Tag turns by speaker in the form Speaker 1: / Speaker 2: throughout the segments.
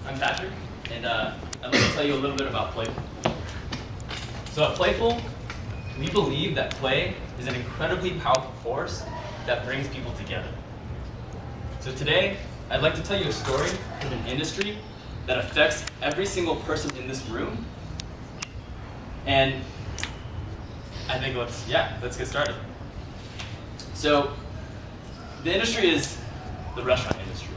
Speaker 1: I'm Patrick, and I'd like to tell you a little bit about PlayFull. So at PlayFull, we believe that play is an incredibly powerful force that brings people together. So today, I'd like to tell you a story from an industry that affects every single person in this room. And I think let's get started. So the industry is the restaurant industry.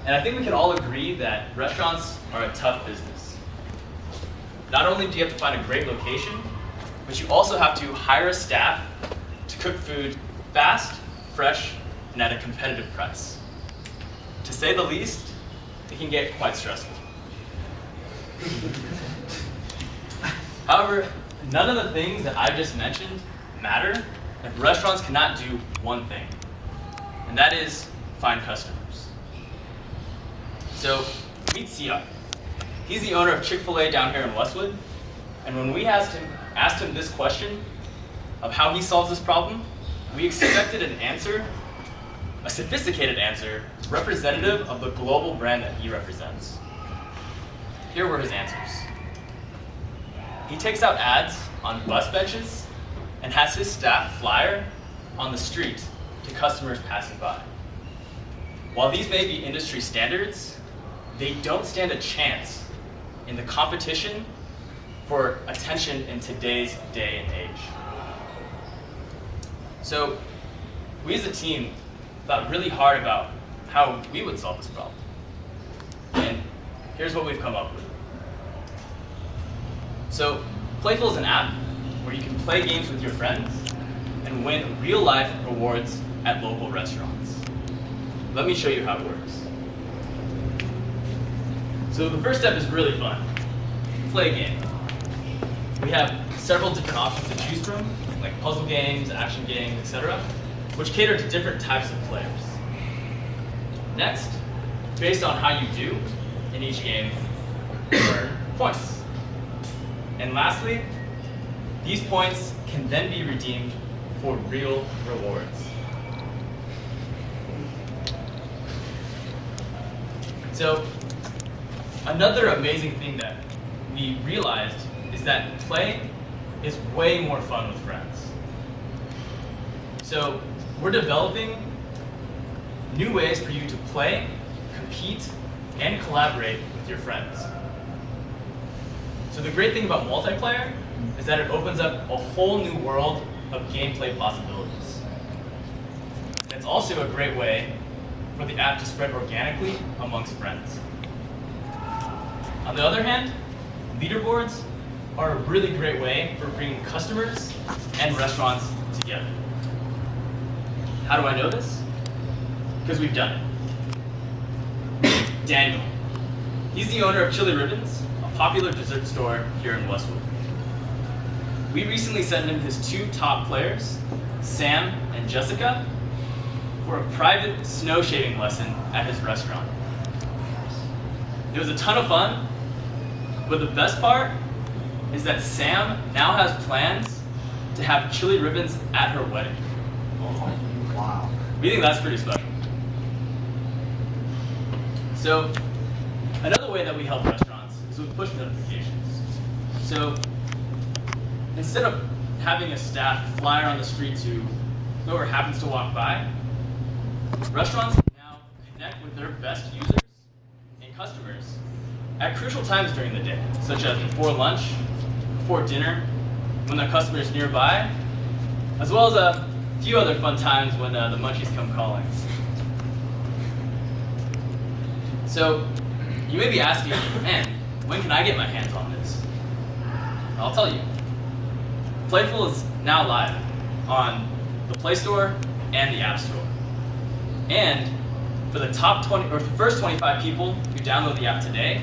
Speaker 1: And I think we can all agree that restaurants are a tough business. Not only do you have to find a great location, but you also have to hire a staff to cook food fast, fresh, and at a competitive price. To say the least, it can get quite stressful. However, none of the things that I just mentioned matter if restaurants cannot do one thing, and that is find customers. So, meet CR. He's the owner of Chick-fil-A down here in Westwood, and when we asked him this question of how he solves this problem, we expected an answer, a sophisticated answer, representative of the global brand that he represents. Here were his answers. He takes out ads on bus benches and has his staff flyer on the street to customers passing by. While these may be industry standards, they don't stand a chance in the competition for attention in today's day and age. So we as a team thought really hard about how we would solve this problem. And here's what we've come up with. So PlayFull is an app where you can play games with your friends and win real-life rewards at local restaurants. Let me show you how it works. So the first step is really fun. Play a game. We have several different options to choose from, like puzzle games, action games, etc., which cater to different types of players. Next, based on how you do in each game, you earn points. And lastly, these points can then be redeemed for real rewards. So, another amazing thing that we realized is that play is way more fun with friends. So, we're developing new ways for you to play, compete, and collaborate with your friends. So the great thing about multiplayer is that it opens up a whole new world of gameplay possibilities. It's also a great way for the app to spread organically amongst friends. On the other hand, leaderboards are a really great way for bringing customers and restaurants together. How do I know this? Because we've done it. Daniel. He's the owner of Chili Ribbons, a popular dessert store here in Westwood. We recently sent him his two top players, Sam and Jessica, for a private snow shaving lesson at his restaurant. It was a ton of fun, but the best part is that Sam now has plans to have Chili Ribbons at her wedding.
Speaker 2: Wow.
Speaker 1: We think that's pretty special. So, another way that we help restaurants is with push notifications. So, instead of having a staff flyer on the street to whoever happens to walk by, restaurants can now connect with their best users and customers at crucial times during the day, such as before lunch, before dinner, when their customer is nearby, as well as a few other fun times when the munchies come calling. So, you may be asking, man, when can I get my hands on this? I'll tell you. PlayFull is now live on the Play Store and the App Store. And for the top 20 or the first 25 people who download the app today,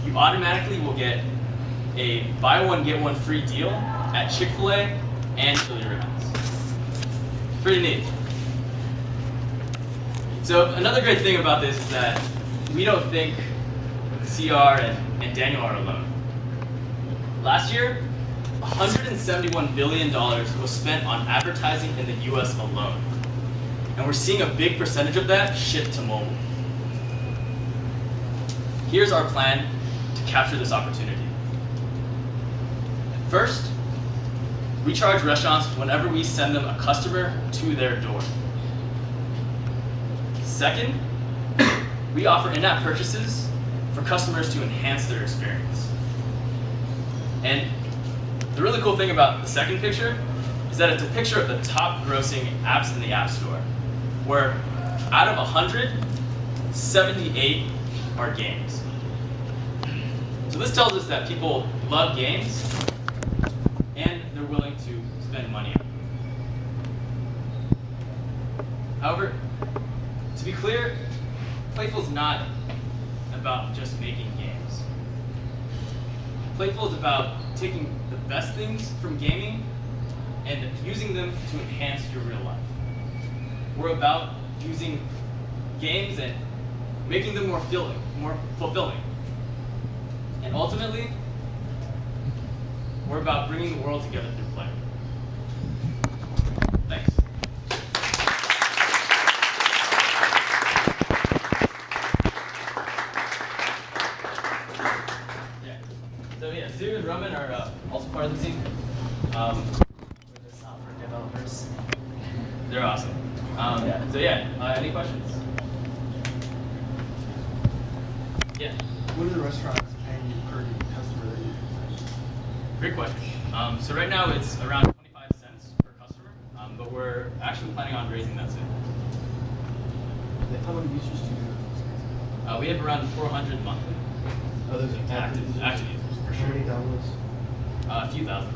Speaker 1: you automatically will get a buy one get one free deal at Chick-fil-A and Chili Ribbons. Pretty neat. So another great thing about this is that we don't think CR and Daniel are alone. Last year, $171 billion was spent on advertising in the US alone. And we're seeing a big percentage of that shift to mobile. here's our plan to capture this opportunity. First, we charge restaurants whenever we send them a customer to their door. Second, we offer in-app purchases for customers to enhance their experience. And the really cool thing about the second picture is that it's a picture of the top grossing apps in the App Store, where out of 100, 78 are games. So this tells us that people love games and they're willing to spend money on them. However, to be clear, PlayFull is not about just making games. PlayFull is about taking the best things from gaming and using them to enhance your real life. We're about using games and making them more fulfilling. And ultimately, we're about bringing the world together through play. Thanks. So yeah, Sue and Roman are also part of the team.
Speaker 3: We're the software developers.
Speaker 1: They're awesome. So yeah, any questions? Yeah.
Speaker 2: What are the restaurants paying you per customer that you use?
Speaker 1: Great question. So right now it's around 25 cents per customer, but we're actually planning on raising that soon.
Speaker 2: How many users do you have?
Speaker 1: We have around 400 monthly
Speaker 2: Oh, those are
Speaker 1: active users, for
Speaker 2: How
Speaker 1: sure.
Speaker 2: many downloads?
Speaker 1: A few thousand.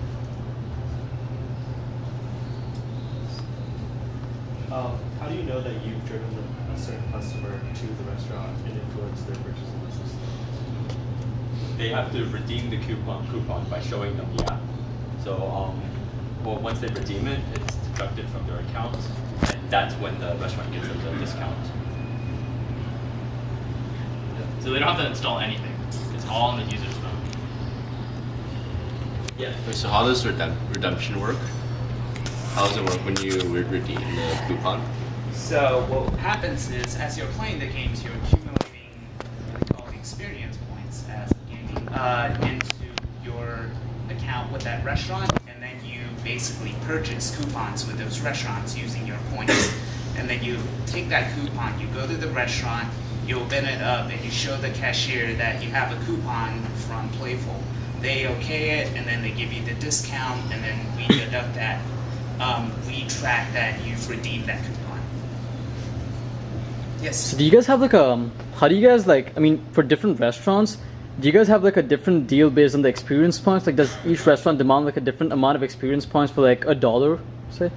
Speaker 4: How do you know that you've driven a certain customer to the restaurant and influenced their purchase of the system?
Speaker 5: They have to redeem the coupon by showing them the app. So well, once they redeem it, it's deducted from their account, and that's when the restaurant gives them the discount.
Speaker 1: So they don't have to install anything. It's all on the user's phone. Yeah.
Speaker 6: So how does redemption work? How does it work when you redeem the coupon?
Speaker 3: So what happens is, as you're playing the games, you're accumulating what they call experience points as gaming into your account with that restaurant, and then you basically purchase coupons with those restaurants using your points. And then you take that coupon, you go to the restaurant, you open it up, and you show the cashier that you have a coupon from PlayFull. They okay it, and then they give you the discount, and then we deduct that. We track that you've redeemed that coupon. Yes.
Speaker 7: So do you guys have like how do you guys like, I mean, for different restaurants, do you guys have like a different deal based on the experience points? Like does each restaurant demand like a different amount of experience points for like $1, say?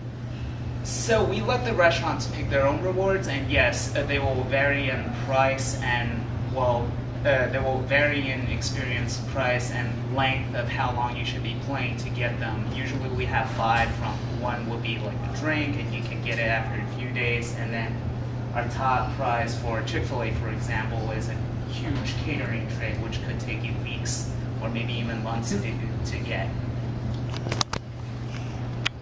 Speaker 3: So we let the restaurants pick their own rewards, and yes, they will vary in price and, well, they will vary in experience, price, and length of how long you should be playing to get them. Usually we have 5 from one will be like a drink, and you can get it after a few days, and then our top prize for Chick-fil-A, for example, is a huge catering tray, which could take you weeks or maybe even months to get.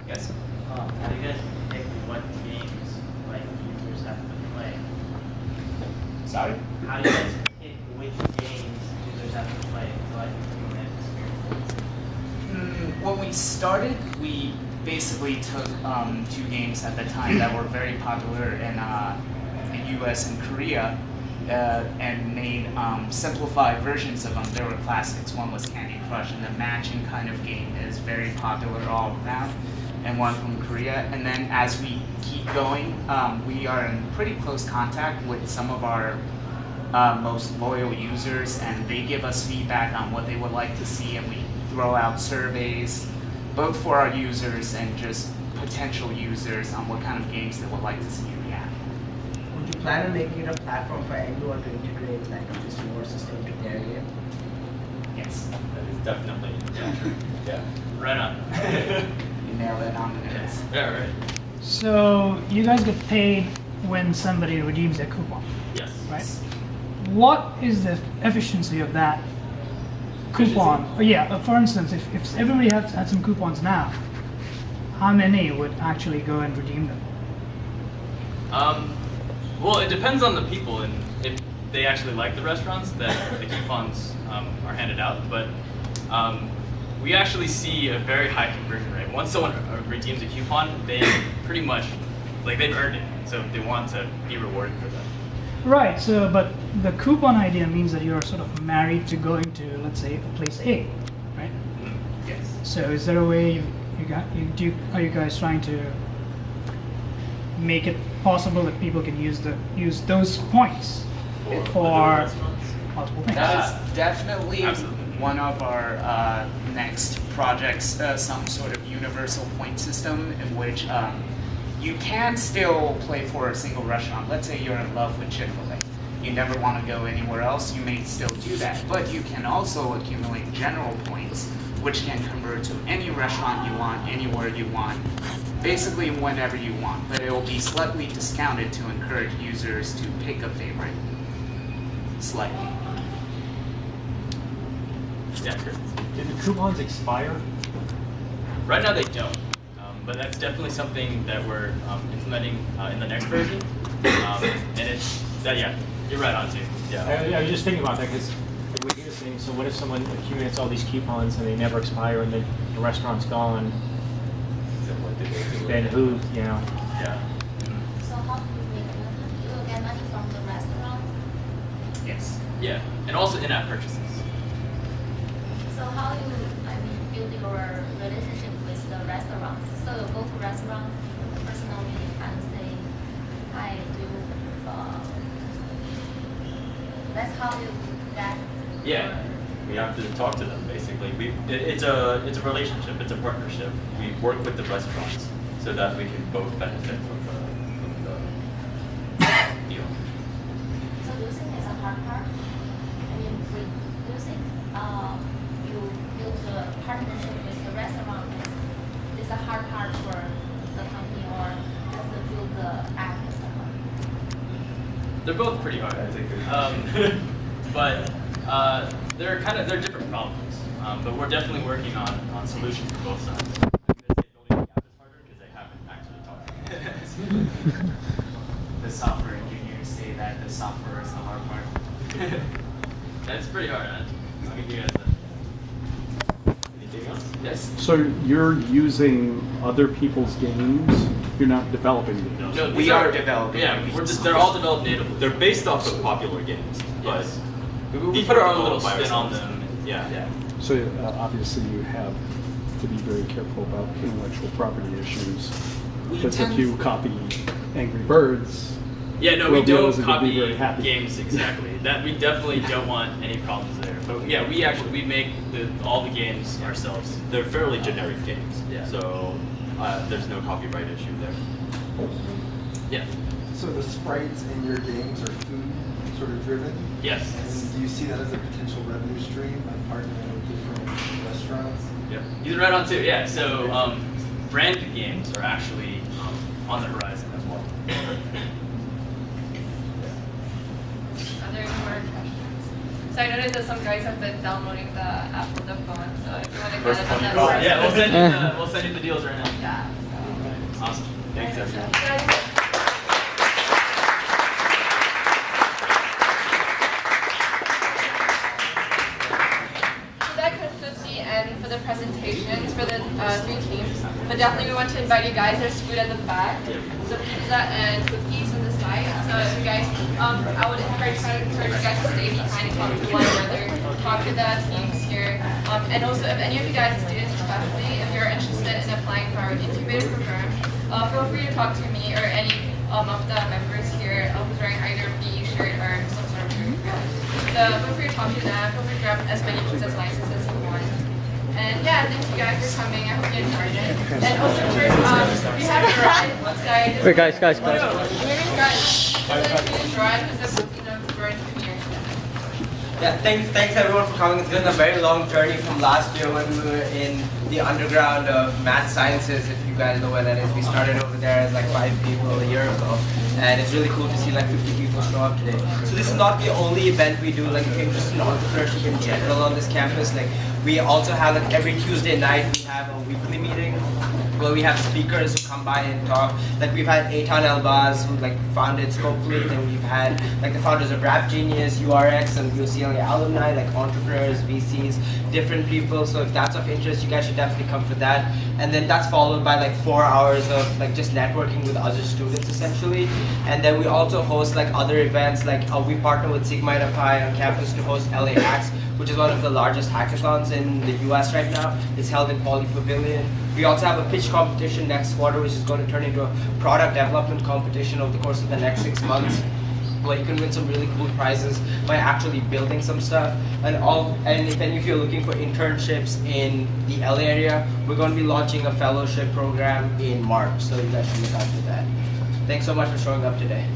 Speaker 1: Yes.
Speaker 8: How do you guys pick what games like users have to play?
Speaker 3: Sorry?
Speaker 8: How do you guys pick which games users have to play to like human experience?
Speaker 3: When we started, we basically took 2 games at the time that were very popular in the US and Korea and made simplified versions of them. There were classics. One was Candy Crush, and the matching kind of game is very popular all around, and one from Korea. And then as we keep going, we are in pretty close contact with some of our most loyal users, and they give us feedback on what they would like to see, and we throw out surveys, both for our users and just potential users on what kind of games they would like to see in the app.
Speaker 9: Would you plan on making it a platform for anyone to integrate like this reward system into their game?
Speaker 3: Yes.
Speaker 5: That is definitely true. Yeah.
Speaker 1: Right on.
Speaker 3: You nailed it on the nose.
Speaker 1: Yeah, right.
Speaker 10: So you guys get paid when somebody redeems their coupon,
Speaker 1: Yes.
Speaker 10: right? What is the efficiency of that coupon? Or yeah, for instance, if everybody had some coupons now, how many would actually go and redeem them?
Speaker 1: Well, it depends on the people, and if they actually like the restaurants, that the coupons are handed out. But we actually see a very high conversion rate. Once someone redeems a coupon, they pretty much, like, they've earned it, so they want to be rewarded for that.
Speaker 10: Right. So, but the coupon idea means that you're sort of married to going to, let's say, place A, right?
Speaker 1: Yes.
Speaker 10: So, is there a way are you guys trying to make it possible that people can use those points for multiple things?
Speaker 3: That is definitely
Speaker 1: Absolutely.
Speaker 3: one of our next projects, some sort of universal point system in which you can still play for a single restaurant. Let's say you're in love with Chick-fil-A. You never want to go anywhere else, you may still do that. But you can also accumulate general points, which can convert to any restaurant you want, anywhere you want, basically whenever you want. But it will be slightly discounted to encourage users to pick a favorite. Slightly.
Speaker 1: Yeah, sure.
Speaker 2: Did the coupons expire?
Speaker 1: Right now they don't, but that's definitely something that we're implementing in the next version. And it's that, yeah, you're right on too. Yeah.
Speaker 2: I was just thinking about that because we hear things. So what if someone accumulates all these coupons and they never expire, and then the restaurant's gone? Then who, you know?
Speaker 1: Yeah.
Speaker 11: So how do you make money? You will get money from the restaurant.
Speaker 3: Yes.
Speaker 1: Yeah, and also in-app purchases.
Speaker 11: So how you, build your relationship with the restaurants? So you go to restaurant personally and say, I do. That's how you get.
Speaker 5: Yeah, we have to talk to them basically. It's a relationship. It's a partnership. We work with the restaurants so that we can both benefit from the deal.
Speaker 11: So do you think it's a hard part? Do you think you build a partnership with the restaurant is a hard part for the company, or just to build the app is a hard?
Speaker 1: They're both pretty hard. But they're different problems. But we're definitely working on solutions for both sides. I'm gonna say building the app is harder because they haven't actually talked to me.
Speaker 3: The software engineers say that the software is the hard part.
Speaker 1: That's pretty hard, huh? I'll give you guys that.
Speaker 5: Anything else?
Speaker 1: Yes.
Speaker 12: So you're using other people's games? You're not developing games?
Speaker 1: No,
Speaker 3: We are developing.
Speaker 1: Yeah, they're all developed natively.
Speaker 5: They're based off of popular games, but
Speaker 1: Yes. We
Speaker 5: these
Speaker 1: put our
Speaker 5: were
Speaker 1: own little
Speaker 5: developed by
Speaker 1: spin on
Speaker 5: ourselves.
Speaker 1: them.
Speaker 5: Yeah.
Speaker 12: So obviously you have to be very careful about intellectual property issues. Because if you copy Angry Birds,
Speaker 1: Yeah, no,
Speaker 12: Well,
Speaker 1: we
Speaker 12: the
Speaker 1: don't
Speaker 12: others are gonna be
Speaker 1: copy
Speaker 12: very happy.
Speaker 1: games exactly. That we definitely don't want any problems there. But yeah, we make all the games ourselves.
Speaker 5: They're fairly generic games,
Speaker 1: Yeah.
Speaker 5: so there's no copyright issue there.
Speaker 1: Yeah.
Speaker 13: So the sprites in your games are food sort of driven?
Speaker 1: Yes.
Speaker 13: And do you see that as a potential revenue stream by partnering with different restaurants?
Speaker 1: Yep. You're right on too. Yeah. So branded games are actually on the horizon as well.
Speaker 14: Are there any more questions? So I noticed that some guys have been downloading the app on the phone. So if you want to get it on that first.
Speaker 1: Yeah, we'll send you the deals right now.
Speaker 14: Yeah.
Speaker 1: Awesome. Thanks everyone.
Speaker 14: So that concludes the end for the presentations for the three teams. But definitely we want to invite you guys. There's food at the back. So pizza and cookies on the side. So if you guys, I would encourage you guys to stay behind and talk to one another, talk to the teams here. And also if any of you guys, students especially, if you're interested in applying for our incubator program, feel free to talk to me or any of the members here who's wearing either a B shirt or some sort of shirt. So feel free to talk to them, feel free to grab as many business licenses as you want. And yeah, thank you guys for coming. I hope you enjoyed it. And also first, we have a ride. Guys.
Speaker 7: Wait, guys.
Speaker 14: We're going to drive. So if you drive, because we're in here.
Speaker 9: Yeah, thanks everyone for coming. It's been a very long journey from last year when we were in the underground of math sciences, if you guys know where that is. We started over there as like 5 people a year ago, and it's really cool to see like 50 people show up today. So this is not the only event we do, like if you're interested in entrepreneurship in general on this campus. Like we also have like every Tuesday night we have a weekly meeting where we have speakers who come by and talk. Like we've had Eitan Elbaz, who like founded Scopely, and we've had like the founders of Rap Genius, URX, and UCLA alumni, like entrepreneurs, VCs, different people. So if that's of interest, you guys should definitely come for that. And then that's followed by like 4 hours of like just networking with other students essentially. And then we also host like other events, like we partner with Sigma Eta Pi on campus to host LA Hacks, which is one of the largest hackathons in the US right now. It's held in Poly Pavilion. We also have a pitch competition next quarter, which is going to turn into a product development competition over the course of the next 6 months, where you can win some really cool prizes by actually building some stuff. And if any of you are looking for internships in the LA area, we're going to be launching a fellowship program in March, so you guys should look out for that. Thanks so much for showing up today.